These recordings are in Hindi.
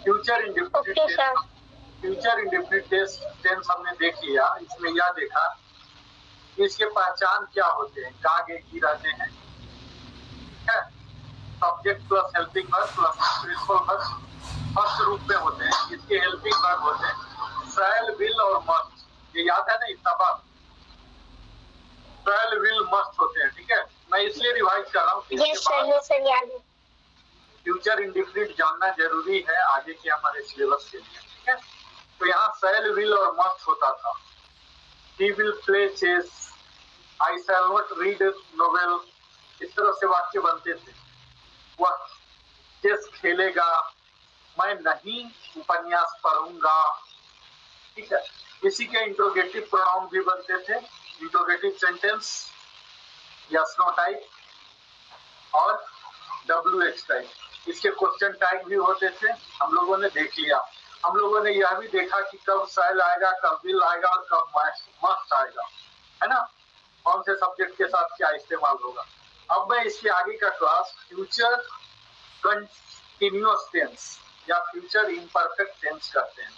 फ्यूचर इंडेफिनिट टेंस हमने देख लिया। इसमें यह देखा कि इसके पहचान क्या होते हैं, काग एक ही रहते हैं, subject plus helping verb plus principal verb first रूप में होते हैं। इसके हेल्पिंग वर्ब होते हैं शैल, विल और मस्ट। ये याद है ना, इतना बात शैल, विल, मस्ट होते हैं। ठीक है, मैं इसलिए रिवाइज कर रहा हूँ कि फ्यूचर इंडेफिनिट जानना जरूरी है आगे के हमारे सिलेबस के लिए। ठीक है, तो यहाँ शैल, विल और मस्ट होता था। He will play chess, I shall not read novel, इस तरह से वाक्य बनते थे। वह चेस खेलेगा, मैं नहीं उपन्यास पढ़ूंगा। ठीक है, इसी के इंट्रोगेटिव प्रोनाउन भी बनते थे, interrogative sentence, yes no type और WH टाइप। इसके क्वेश्चन टाइप भी होते थे, हम लोगों ने देख लिया। हम लोगों ने यह भी देखा कि कब शैल आएगा, कब विल आएगा और कब मस्ट आएगा, है ना, कौन से सब्जेक्ट के साथ क्या इस्तेमाल होगा। अब मैं इसके आगे का क्लास फ्यूचर कंटिन्यूअस टेंस या फ्यूचर इम्परफेक्ट टेंस करते हैं।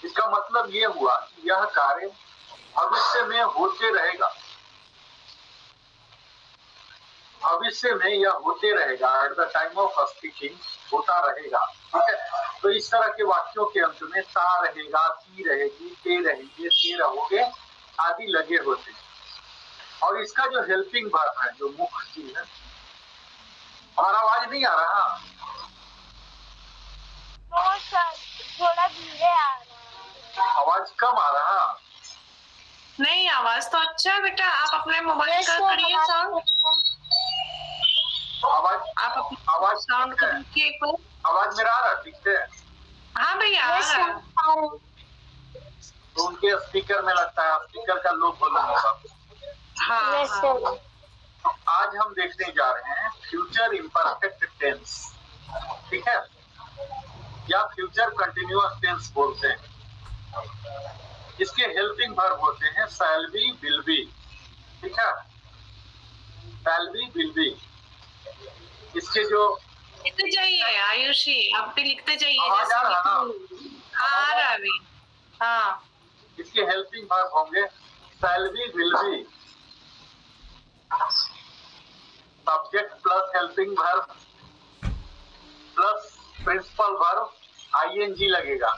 इसका मतलब ये हुआ कि यह कार्य भविष्य में होते रहेगा, भविष्य में यह होते रहेगा, at the time of speaking होता रहेगा। ठीक है, तो इस तरह के वाक्यों के अंत में ता रहेगा, ती रहेगी, ते रहेंगे, ते रहोगे आदि लगे होते हैं। और इसका जो हेल्पिंग वर्ब है, जो मुख्य चीज है, हमारा आवाज नहीं आ रहा, थोड़ा धीरे आ रहा, आवाज कम आ रहा। नहीं, आवाज तो अच्छा है बेटा, आप अपने मोबाइल का करिए साउंड, आवाज आवाज साउंड करिए। आवाज मेरा आ रहा ठीक से? हाँ भैया आ रहा है। तो उनके स्पीकर में लगता है स्पीकर का लो वॉल्यूम होगा। हाँ। आज हम देखने जा रहे हैं फ्यूचर इम्परफेक्ट टेंस। ठीक है, या फ्यूचर कंटिन्यूअस टेंस बोलते हैं। इसके हेल्पिंग वर्ब होते हैं शैल बी, विल बी। ठीक है, शैल बी, विल बी। इसके जो लिखते जाइए आयुषी, आप भी लिखते जाइए। आवाज आ रहा ना? हाँ आ रहा अभी। हाँ, इसके हेल्पिंग वर्ब होंगे shall be, will be, subject plus helping verb plus principal verb, ING लगेगा।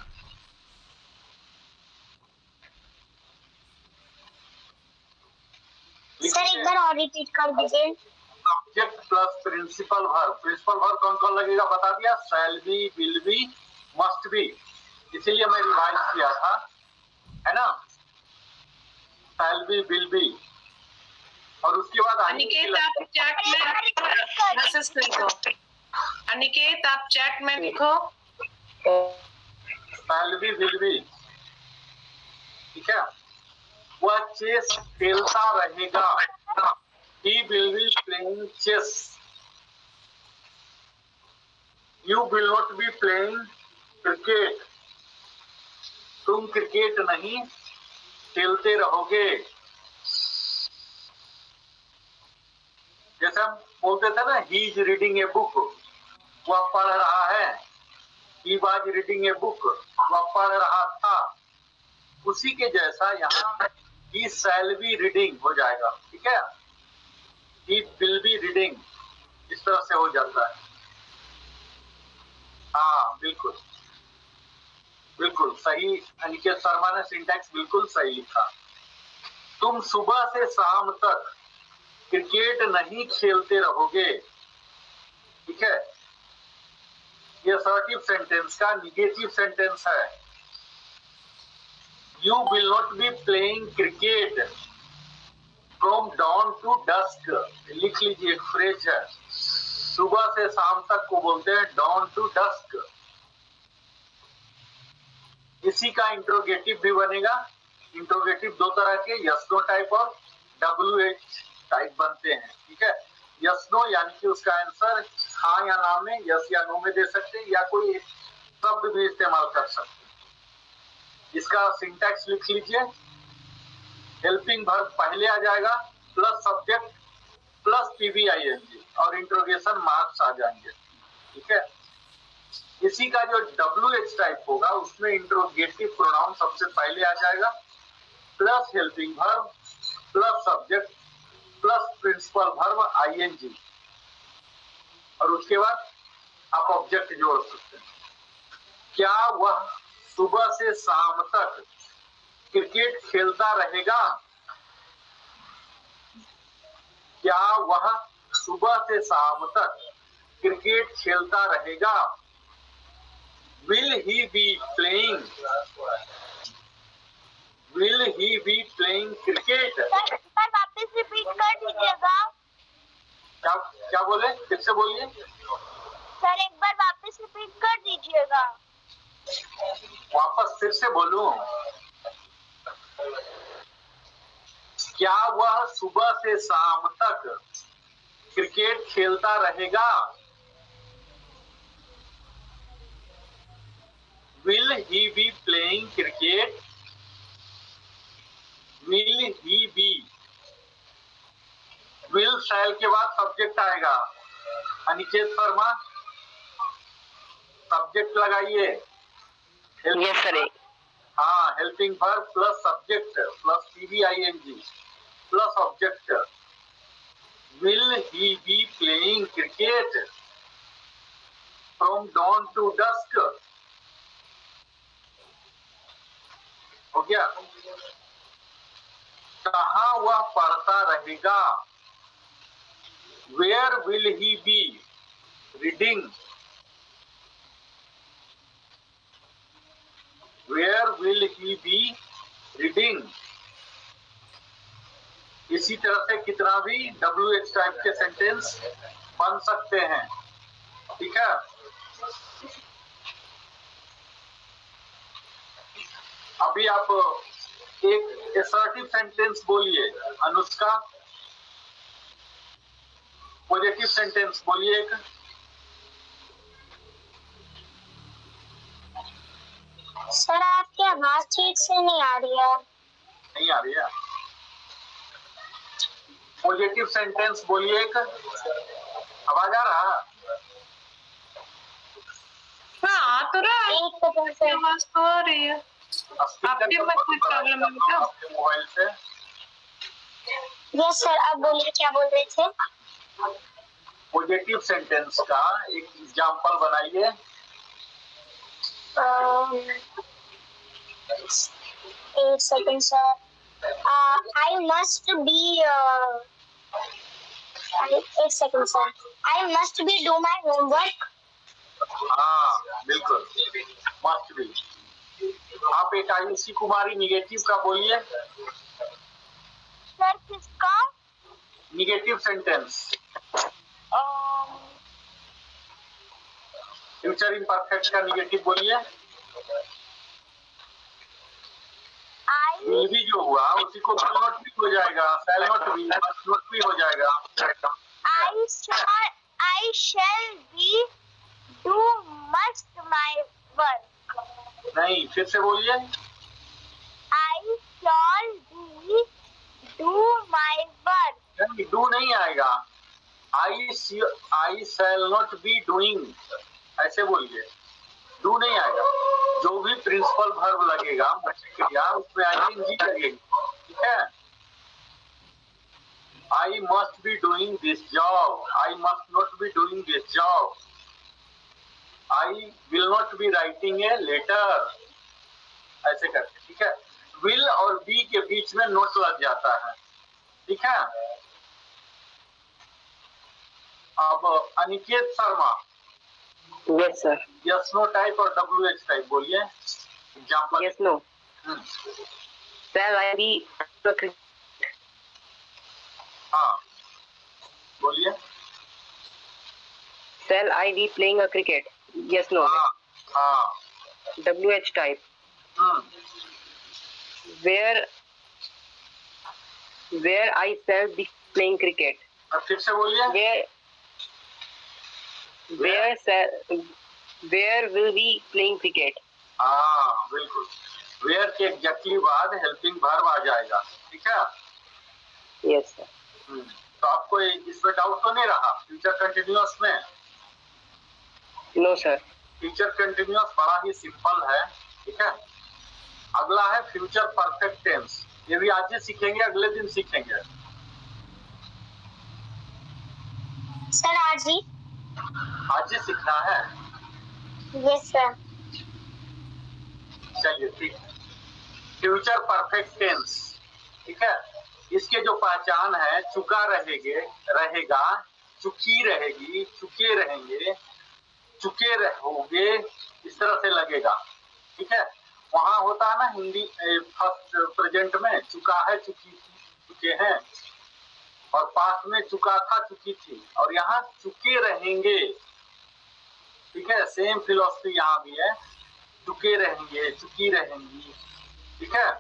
सर एक बार और रिपीट कर दीजिए। Subject plus principal verb, principal verb कौन कौन लगेगा बता दिया, shall be, will be, must be. इसीलिए मैं रिवाइज किया था, है ना, शैल बी, विल बी। और उसके बाद अनिकेत आप चैट में मैसेज लिखो, अनिकेत आप चैट में लिखो शैल बी, विल बी। ठीक है, वह चेस खेलता रहेगा, he will be playing chess, you will not be playing cricket, तुम क्रिकेट नहीं खेलते रहोगे। जैसे हम बोलते थे ना, he is reading a book, वह पढ़ रहा है, he was reading a book, वह पढ़ रहा था। उसी के जैसा यहाँ he shall be reading हो जाएगा। ठीक है, he will be reading, इस तरह से हो जाता है। हाँ बिल्कुल बिल्कुल सही, अनिकेत शर्मा ने सिंटैक्स बिल्कुल सही लिखा। तुम सुबह से शाम तक क्रिकेट नहीं खेलते रहोगे। ठीक है, ये असर्टिव सेंटेंस का निगेटिव सेंटेंस है। You will not be playing cricket from dawn to dusk, लिख लीजिए, एक फ्रेज है, सुबह से शाम तक को बोलते हैं dawn to dusk। इसी का इंट्रोगेटिव भी बनेगा। इंट्रोगेटिव दो तरह के, यस नो टाइप और WH टाइप बनते हैं। ठीक है, यस नो यानी कि उसका आंसर हाँ या ना में, यस या नो में दे सकते हैं, या कोई शब्द भी इस्तेमाल कर सकते हैं। इसका सिंटैक्स लिख लीजिए, हेल्पिंग वर्ब पहले आ जाएगा प्लस सब्जेक्ट प्लस PBING और इंट्रोगेशन मार्क्स आ जाएंगे। ठीक है, इसी का जो WH टाइप होगा उसमें इंट्रोगेटिव प्रोनाउन सबसे पहले आ जाएगा, plus helping verb plus subject plus principal verb ING, और उसके बाद आप ऑब्जेक्ट जोड़ सकते हैं। क्या वह सुबह से शाम तक क्रिकेट खेलता रहेगा? क्या वह सुबह से शाम तक क्रिकेट खेलता रहेगा? Will he be playing? Will he be playing cricket? Sir वापस रिपीट कर दीजिएगा। क्या क्या बोले, फिर से बोलिए। सर एक बार वापस रिपीट कर दीजिएगा। वापस फिर से बोलूं? क्या वह सुबह से शाम तक क्रिकेट खेलता रहेगा? Will he be playing cricket? Will he be? Will शैल के बाद सब्जेक्ट आएगा। अनिकेत शर्मा सब्जेक्ट लगाइए। Yes sir. हाँ, helping verb plus subject plus PBING plus object. Will he be playing cricket from dawn to dusk? हो गया। कहाँ वह पढ़ता रहेगा? Where will he be reading? Where will he be reading? इसी तरह से कितना भी WH टाइप के सेंटेंस बन सकते हैं, ठीक है। अभी आप एक असर्टिव सेंटेंस बोलिए। अनुष्का पॉजिटिव सेंटेंस बोलिए एक। सर आपकी आवाज ठीक से नहीं आ रही है। नहीं आ रही है? पॉजिटिव सेंटेंस बोलिए एक। आवाज आ रहा? हाँ आ तो रहा है, एक सेकंड सर। आवाज तो आ रही है। आपके में कोई प्रॉब्लम है क्या? मोबाइल से। यस सर, अब बोलिए क्या बोल रहे थे? पॉजिटिव सेंटेंस का एक एग्जांपल बनाइए। एक second sir. I must be एक second sir. I must be do my homework. हाँ बिल्कुल, मस्ट बी। आप एक आयुषी कुमारी निगेटिव का बोलिए। सर किसका? निगेटिव सेंटेंस, फ्यूचर इम्परफेक्ट का निगेटिव बोलिए। विल भी जो हुआ उसी को विल नॉट भी हो जाएगा, शैल नॉट भी, मस्ट नॉट भी हो जाएगा। I shall be do must my work. नहीं, फिर से बोलिए। I shall be do my work. नहीं, डू नहीं आएगा। I shall not be doing, ऐसे बोलिए। डू नहीं आएगा। जो भी प्रिंसिपल वर्ब लगेगा मुख्य क्रिया उसमें ING लगेगी, ठीक है। I must be doing this job. I must not be doing this job. I will not be writing a letter. ऐसे करके, ठीक है। will और be के बीच में नोट लग जाता है, ठीक है। अब Aniket Sharma yes sir. Yes no type और WH टाइप बोलिए example. Yes no. Shall I be हाँ बोलिए। Shall I be playing a cricket? Yes no. हाँ WH type. Where I shall be playing cricket. अब फिर से बोलिए। Where will be playing cricket? हाँ बिल्कुल, वेयर के एग्जैक्टली बाद हेल्पिंग वर्ब आ जाएगा, ठीक है। Yes sir. तो आपको इसमें डाउट तो नहीं रहा फ्यूचर कंटिन्यूअस में? No sir. फ्यूचर कंटिन्यूअस बड़ा ही सिंपल है, ठीक है। अगला है फ्यूचर परफेक्ट टेंस, ये भी आज ही सीखेंगे, अगले दिन सीखेंगे। सर आज ही सीखना है। Yes sir. चलिए ठीक है। फ्यूचर परफेक्ट टेंस, ठीक है। इसके जो पहचान है, चुका रहेगा, चुकी रहेगी, चुके रहेंगे, चुके रहोगे, इस तरह से लगेगा, ठीक है। वहां होता है ना हिंदी फर्स्ट प्रेजेंट में चुका है, चुकी थी, चुके हैं, और पास्ट में चुका था, चुकी थी, और यहाँ चुके रहेंगे, ठीक है। सेम फिलॉसफी यहाँ भी है, चुके रहेंगे, चुकी रहेंगी, ठीक है।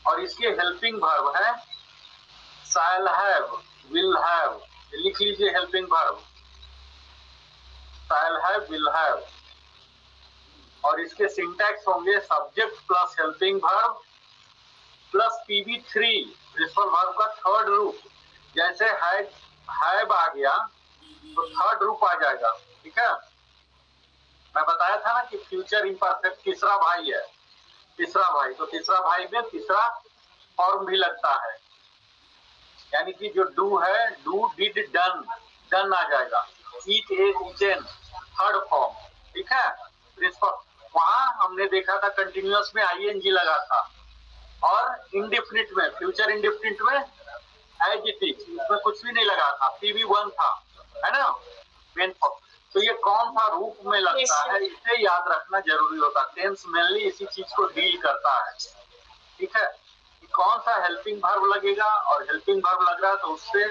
और इसके हेल्पिंग वर्ब है शैल हैव, विल हैव, लिख लीजिए helping verb shall have, will have. और इसके सिंटैक्स होंगे subject plus helping verb plus PV3 principal verb का थर्ड रूप। जैसे हैव आ गया तो थर्ड रूप आ जाएगा, ठीक है। मैं बताया था ना कि फ्यूचर इम्परफेक्ट तीसरा भाई है, तीसरा भाई, तो तीसरा भाई में तीसरा फॉर्म भी लगता है, यानी कि जो डू है, डू, डिड, डन, डन आ जाएगा, ईट, एट, ईटन, थर्ड फॉर्म, ठीक है। प्रिंसिपल वहां हमने देखा था कंटिन्यूअस में ING लगा था, और इंडिफिनिट में, फ्यूचर इंडिफिनिट में एज इट इज, इसमें कुछ भी नहीं लगा था, PV1 था, है ना मेन। तो ये कौन सा रूप में लगता है, इसे याद रखना जरूरी होता है। टेंस मेनली इसी चीज को डील करता है, ठीक है। कौन सा हेल्पिंग वर्ब लगेगा, और हेल्पिंग वर्ब लग रहा है तो उससे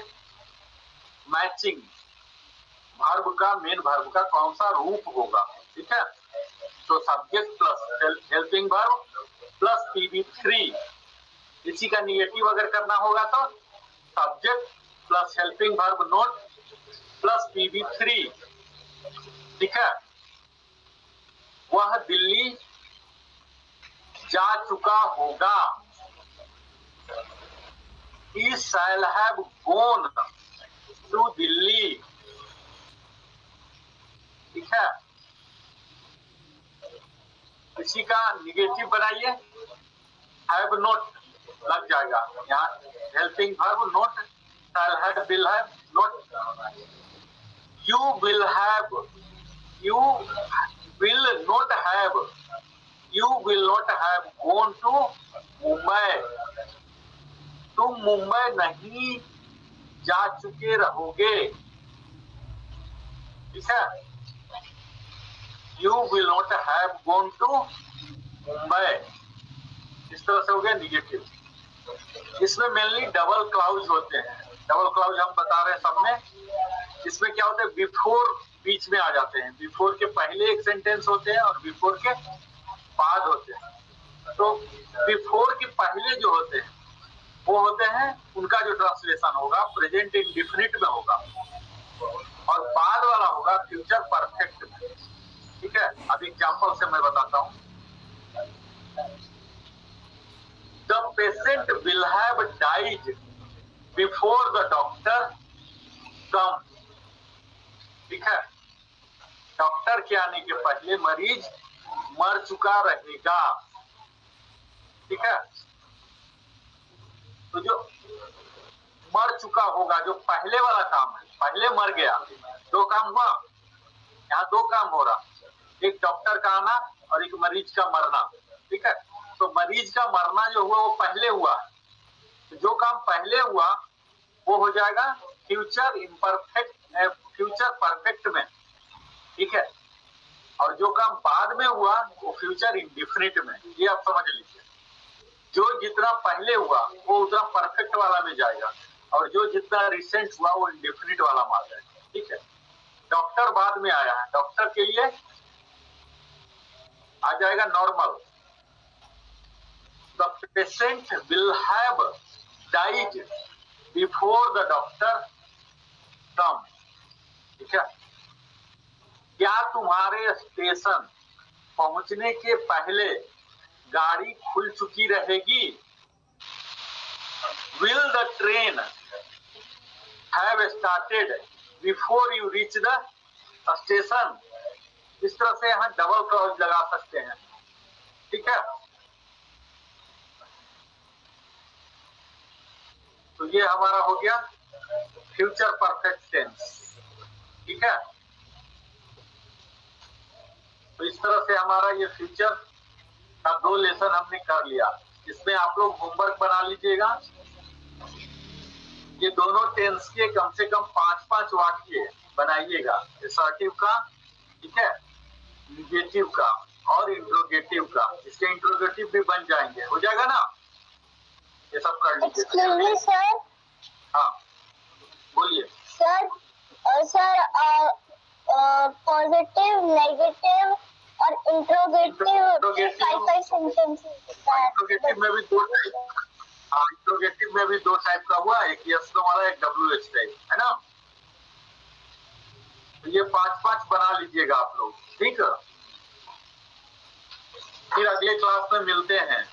मैचिंग वर्ब का, मेन वर्ब का कौन सा रूप होगा, ठीक है। तो subject plus helping verb plus PV3, इसी का निगेटिव अगर करना होगा तो subject plus helping verb note plus PV3, ठीक है। वह दिल्ली जा चुका होगा, he shall have gone to Delhi, ठीक है। इसी का निगेटिव बनाइए, हैव नोट लग जाएगा, यहाँ helping verb note, shall have, will have, note, you will have, you will not have, you will not have gone to Mumbai, तुम मुंबई नहीं जा चुके रहोगे, ठीक है। You will not have gone to Mumbai, इस तरह से हो गया निगेटिव। इसमें मेनली डबल क्लाउज होते हैं, डबल क्लाउज हम बता रहे हैं सब में। इसमें क्या होता है, बिफोर बीच में आ जाते हैं, बिफोर के पहले एक सेंटेंस होते हैं और बिफोर के बाद होते हैं। तो बिफोर के पहले जो होते हैं वो होते हैं, उनका जो ट्रांसलेशन होगा प्रेजेंट इंडिफिनिट में होगा, और बाद वाला होगा फ्यूचर परफेक्ट में, ठीक है। अब एग्जांपल से मैं बताता हूं। The patient will have died before the doctor come, ठीक है। डॉक्टर के आने के पहले मरीज मर चुका रहेगा, ठीक है। तो जो मर चुका होगा, जो पहले वाला काम है, पहले मर गया, दो काम हुआ, यहाँ दो काम हो रहा, एक डॉक्टर का आना और एक मरीज का मरना, ठीक है। तो मरीज का मरना जो हुआ वो पहले हुआ, तो जो काम पहले हुआ वो हो जाएगा फ्यूचर इम्परफेक्ट, फ्यूचर परफेक्ट में, ठीक है। और जो काम बाद में हुआ वो फ्यूचर इंडिफिनिट में, ये आप समझ लीजिए। जो जितना पहले हुआ वो उतना परफेक्ट वाला में जाएगा, और जो जितना रिसेंट हुआ वो इंडिफिनिट वाला में आ जाएगा, ठीक है। डॉक्टर बाद में आया है, डॉक्टर के लिए आ जाएगा normal. The patient will have died before the doctor come, ठीक है। क्या तुम्हारे स्टेशन पहुंचने के पहले गाड़ी खुल चुकी रहेगी? Will the train have started before you reach the station? इस तरह से यहाँ डबल क्लॉज लगा सकते हैं, ठीक है। तो ये हमारा हो गया फ्यूचर परफेक्ट टेंस, ठीक है। तो इस तरह से हमारा ये फ्यूचर का 2 लेसन हमने कर लिया। इसमें आप लोग होमवर्क बना लीजिएगा। ये दोनों टेंस के कम से कम 5-5 वाक्य बनाइएगा, असर्टिव का, ठीक है, निगेटिव का और इंट्रोगेटिव का। इसके इंट्रोगेटिव भी बन जाएंगे, हो जाएगा ना, ये सब कर लीजिए। Excuse me, sir. हाँ बोलिए। Sir, positive, negative और interrogative 5 sentences. इंट्रोगेटिव में भी 2 टाइप, हाँ इंट्रोगेटिव में भी 2 टाइप का हुआ, एक यस नो वाला, एक WH टाइप, है ना। तो ये 5-5 बना लीजिएगा आप लोग, ठीक है। फिर अगले क्लास में मिलते हैं,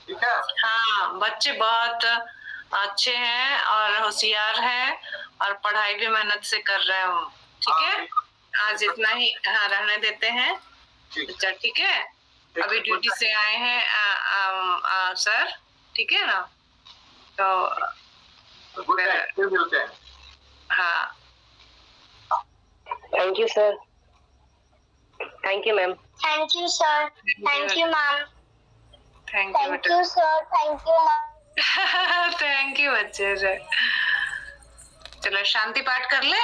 ठीक है। हाँ, बच्चे बहुत अच्छे हैं और होशियार हैं और पढ़ाई भी मेहनत से कर रहे हैं, ठीक है। आज इतना ही हाँ रहने देते हैं, अच्छा ठीक है। अभी ड्यूटी से आए हैं सर, ठीक है ना, तो गुड नाइट, फिर मिलते हैं। हाँ, Thank you, sir. Thank you, ma'am. Thank you, sir. Thank you, ma'am. Thank you Thank you, sir. Thank you, ma'am. Thank you बच्चे। चलो शांति पाठ कर ले।